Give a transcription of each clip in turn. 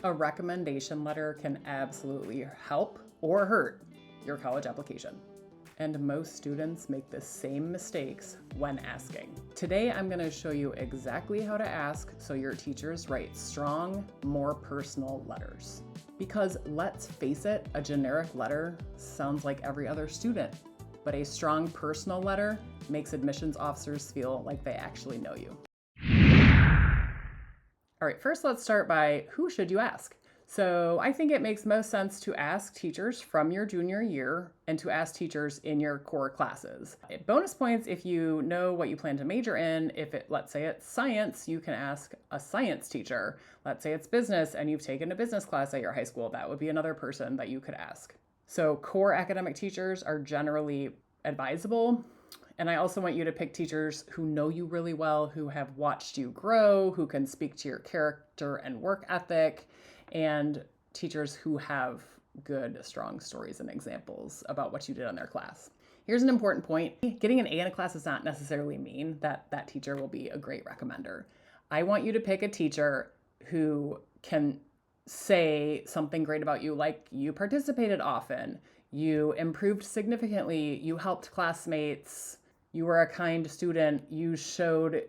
A recommendation letter can absolutely help or hurt your college application. And most students make the same mistakes when asking. Today, I'm going to show you exactly how to ask so your teachers write strong, more personal letters. Because let's face it, a generic letter sounds like every other student, but a strong personal letter makes admissions officers feel like they actually know you. All right, first let's start by who should you ask? So I think it makes most sense to ask teachers from your junior year and to ask teachers in your core classes. Bonus points if you know what you plan to major in. Let's say it's science, you can ask a science teacher. Let's say it's business and you've taken a business class at your high school. That would be another person that you could ask. So core academic teachers are generally advisable. And I also want you to pick teachers who know you really well, who have watched you grow, who can speak to your character and work ethic, and teachers who have good, strong stories and examples about what you did in their class. Here's an important point. Getting an A in a class does not necessarily mean that that teacher will be a great recommender. I want you to pick a teacher who can say something great about you, like you participated often, you improved significantly, you helped classmates, you were a kind student, you showed,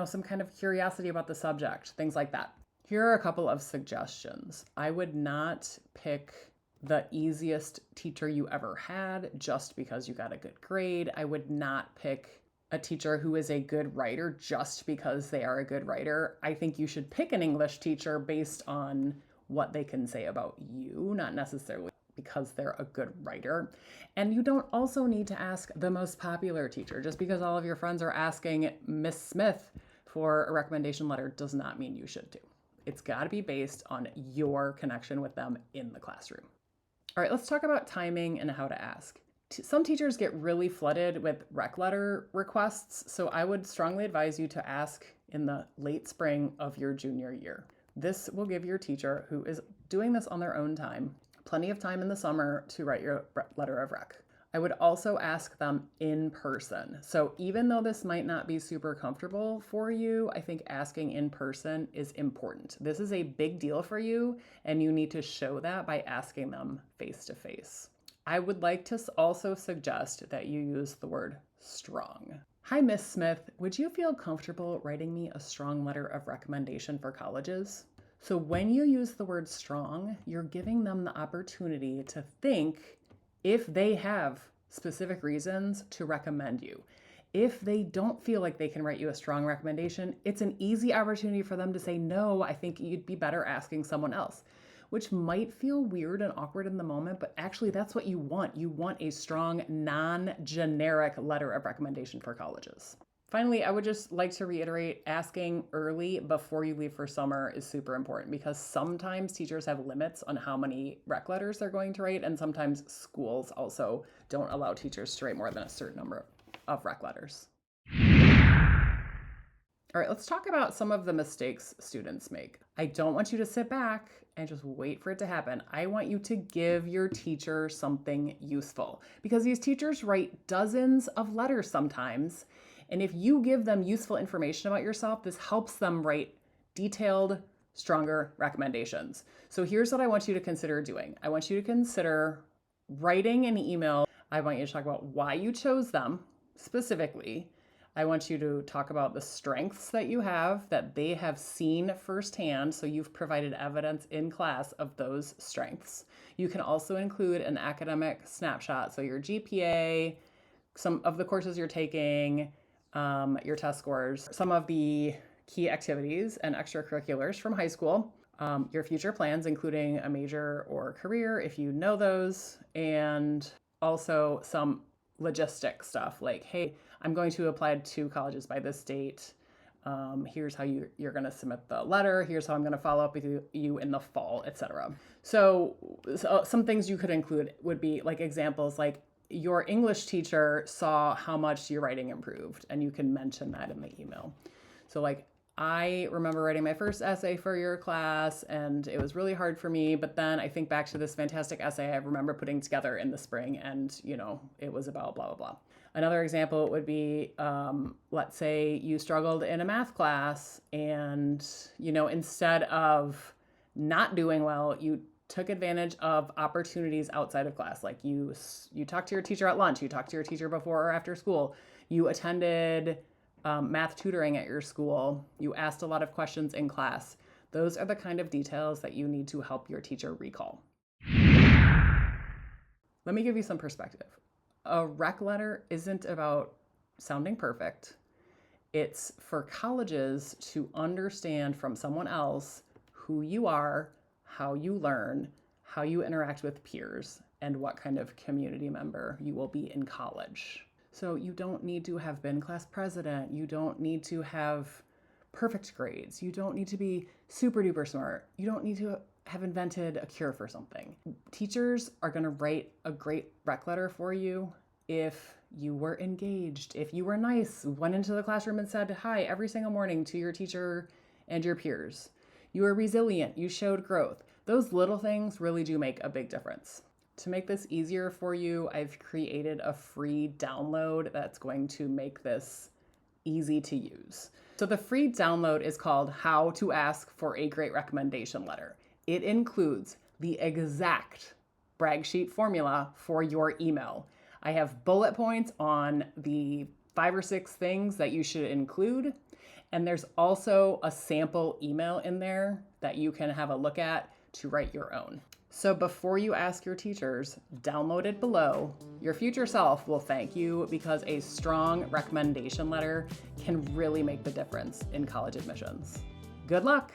some kind of curiosity about the subject, things like that. Here are a couple of suggestions. I would not pick the easiest teacher you ever had just because you got a good grade. I would not pick a teacher who is a good writer just because they are a good writer. I think you should pick an English teacher based on what they can say about you, not necessarily because they're a good writer. And you don't also need to ask the most popular teacher. Just because all of your friends are asking Miss Smith for a recommendation letter does not mean you should too. It's got to be based on your connection with them in the classroom. All right, let's talk about timing and how to ask. Some teachers get really flooded with rec letter requests, so I would strongly advise you to ask in the late spring of your junior year. This will give your teacher, who is doing this on their own time, plenty of time in the summer to write your letter of rec. I would also ask them in person. So even though this might not be super comfortable for you, I think asking in person is important. This is a big deal for you, and you need to show that by asking them face to face. I would like to also suggest that you use the word strong. Hi, Miss Smith. Would you feel comfortable writing me a strong letter of recommendation for colleges? So when you use the word strong, you're giving them the opportunity to think if they have specific reasons to recommend you. If they don't feel like they can write you a strong recommendation, it's an easy opportunity for them to say, no, I think you'd be better asking someone else, which might feel weird and awkward in the moment, but actually that's what you want. You want a strong, non-generic letter of recommendation for colleges. Finally, I would just like to reiterate, asking early before you leave for summer is super important because sometimes teachers have limits on how many rec letters they're going to write, and sometimes schools also don't allow teachers to write more than a certain number of rec letters. All right, let's talk about some of the mistakes students make. I don't want you to sit back and just wait for it to happen. I want you to give your teacher something useful because these teachers write dozens of letters sometimes. And if you give them useful information about yourself, this helps them write detailed, stronger recommendations. So here's what I want you to consider doing. I want you to consider writing an email. I want you to talk about why you chose them specifically. I want you to talk about the strengths that you have that they have seen firsthand. So you've provided evidence in class of those strengths. You can also include an academic snapshot. So your GPA, some of the courses you're taking, your test scores, some of the key activities and extracurriculars from high school, your future plans, including a major or career if you know those, and also some logistic stuff like, hey, I'm going to apply to colleges by this date. Here's how you're going to submit the letter. Here's how I'm going to follow up with you in the fall, etc. So some things you could include would be like examples like, your English teacher saw how much your writing improved, and you can mention that in the email. So like, I remember writing my first essay for your class and it was really hard for me, but then I think back to this fantastic essay I remember putting together in the spring and, it was about blah, blah, blah. Another example would be, let's say you struggled in a math class and, instead of not doing well, you took advantage of opportunities outside of class. Like you talked to your teacher at lunch, you talked to your teacher before or after school, you attended math tutoring at your school, you asked a lot of questions in class. Those are the kind of details that you need to help your teacher recall. Let me give you some perspective. A rec letter isn't about sounding perfect. It's for colleges to understand from someone else who you are, how you learn, how you interact with peers, and what kind of community member you will be in college. So you don't need to have been class president. You don't need to have perfect grades. You don't need to be super duper smart. You don't need to have invented a cure for something. Teachers are going to write a great rec letter for you if you were engaged, if you were nice, went into the classroom and said hi every single morning to your teacher and your peers. You were resilient, you showed growth. Those little things really do make a big difference. To make this easier for you, I've created a free download that's going to make this easy to use. So the free download is called How to Ask for a Great Recommendation Letter. It includes the exact brag sheet formula for your email. I have bullet points on the 5 or 6 things that you should include. And there's also a sample email in there that you can have a look at to write your own. So before you ask your teachers, download it below. Your future self will thank you because a strong recommendation letter can really make the difference in college admissions. Good luck!